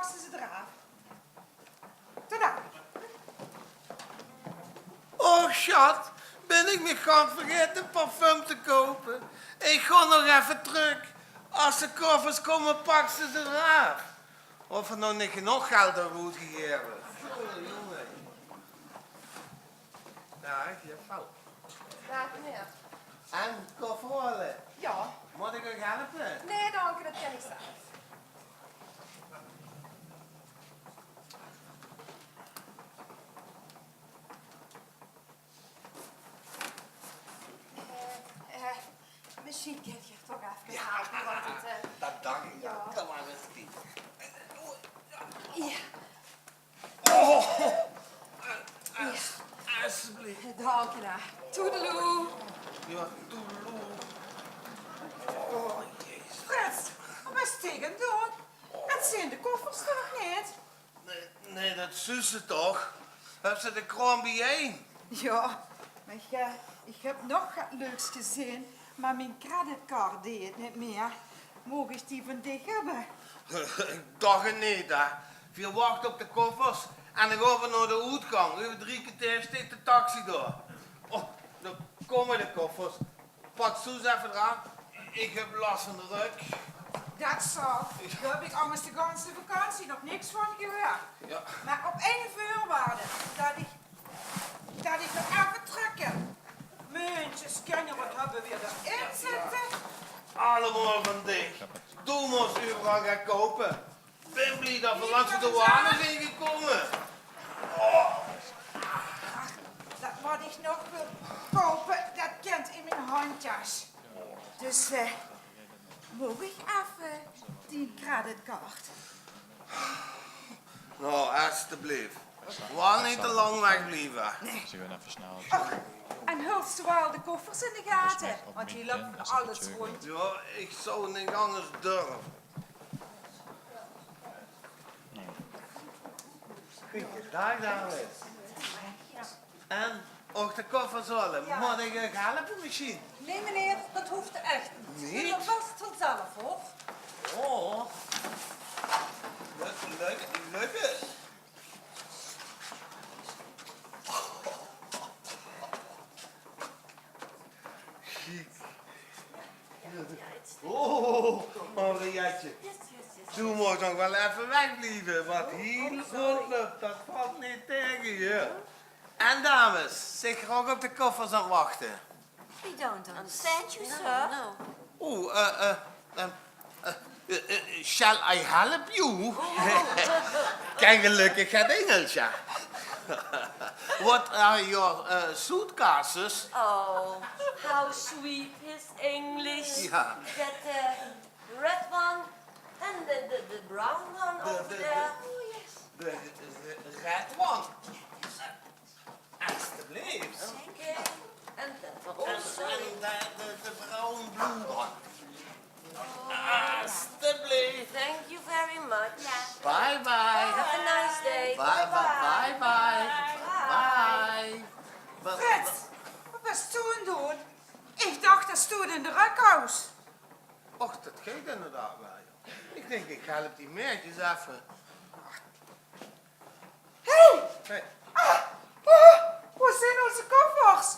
pak ze eraf. Tada. Oh, schat, ben ik me gaan vergeten parfum te kopen. Ik ga nog even terug. Als de koffers komen, pak ze eraf. Of er nog niet genoeg geld aan moet gegeven. Jongen. Ja, je fout. Dag meneer. En kofferrollen. Ja. Moet ik ook helpen? Nee, dank u, dat ken ik zelf. Misschien kent je toch even. Ja, want het, dat dank ik. ja. Kom maar eens zien. ja. Oh, alsjeblieft. Dank je nou. Toedeloe. Ja, toedeloe. Oh, jezus. Frits, wat is tegen doen? Het zijn de koffers toch niet? Nee, dat zus ze toch? Heb ze de kroon bijeen? Ja, maar ik heb nog wat leuks gezien, maar mijn creditcard deed het niet meer. Mogen ik die van dich hebben? Ik dacht het niet, hè. Je wacht op de koffers en dan gaan we naar de uitgang. Over 3 kwartier steekt de taxi door. Oh, dan komen de koffers. Pak Soes even eraan. Ik heb last van de rug. Dat zo. Daar heb ik anders de ganse vakantie nog niks van gehoord. Ja. Maar op één voorwaarde, dat ik er even trekken. Muntjes, kan je wat hebben weer erin zitten? Allemaal van dich. Doe moest overal gaan kopen. Ben blij dat we langs de douane zijn gekomen. Dat wat ik nog wil kopen, dat kent in mijn handjas. Dus, moet ik even die creditcard? Nou, alsjeblieft. Wel niet te lang wegblijven. Ze gaan even snel. Och, en hulst wel de koffers in de gaten, want die loopt voor alles rond. Ja, ik zou niet anders durven. Goeiedag, dames. En, ook de koffers zullen. Ja. Moet ik helpen misschien? Nee meneer, dat hoeft echt niet. Niet? Dat was het vanzelf hoor. Oh. Leuk. Chic. Oh, Henrietje. Doe moet nog wel even wegblijven, want hier rondloopt, dat valt niet tegen je. En dames, zich ook op de koffers aan wachten. We don't understand you, sir. Shall I help you? Kijk, gelukkig het Engels, ja. What are your suitcases? Oh, how sweet his English. Yeah. That red one and the brown one over there. The red one. Alsjeblieft. Okay. And that one En also. de bruin blue one. Alsjeblieft. Thank you very much. Bye bye. Have a nice day. Bye bye. Bye. Frits, wat was toen doen? Ik dacht dat stond in de rukhuis. Och, dat gaat inderdaad wel. Joh. Ik denk, ik help die meisjes even. Hé! Hey, Waar zijn onze koffers?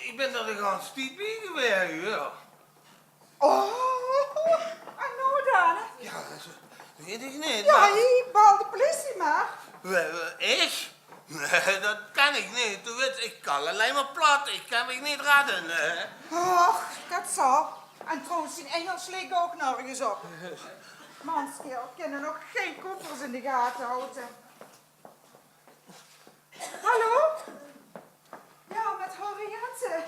ik ben er gewoon stiep bij geweest, ja. Oh, en nou dan? Ja, dat weet ik niet. Ja, maar- hier, bel de politie maar. Ik? Nee, dat kan ik niet. Du weet, ik kan alleen maar plat. Ik kan me niet redden. Och, dat zo. En trouwens, in Engels leek ook nergens op. Manskeel kunnen nog geen koffers in de gaten houden. Hallo? Ja, met Henriette.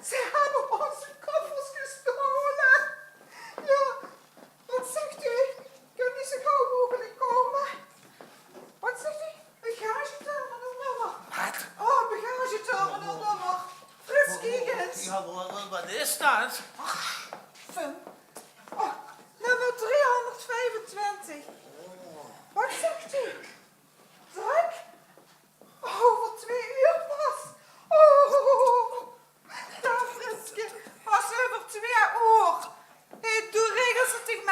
Ze hebben onze koffers gestolen. Ja, wat zegt u? Kunt u zo gauw mogelijk komen? Wat zegt u? Bagageterminal nummer. Wat? Oh, bagageterminal nummer. Frits Kiekens. Ja, wat is dat? Fun. Oh, nummer 325. Wat zegt u? Druk? Over 2 uur pas. Oh, daar Fritske. Pas over 2 uur. Hey, doe regels het tegen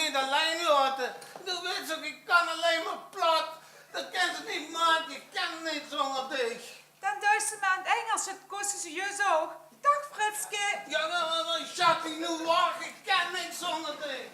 niet alleen laten. Du weet ook, ik kan alleen maar plat. Dat kan ze niet maken, ik kan niet zonder dich. Dan doe ze maar in het Engels, het kost ze je zo. Dag Fritske. Ja, maar schat, nu wacht, ik kan niet zonder dich.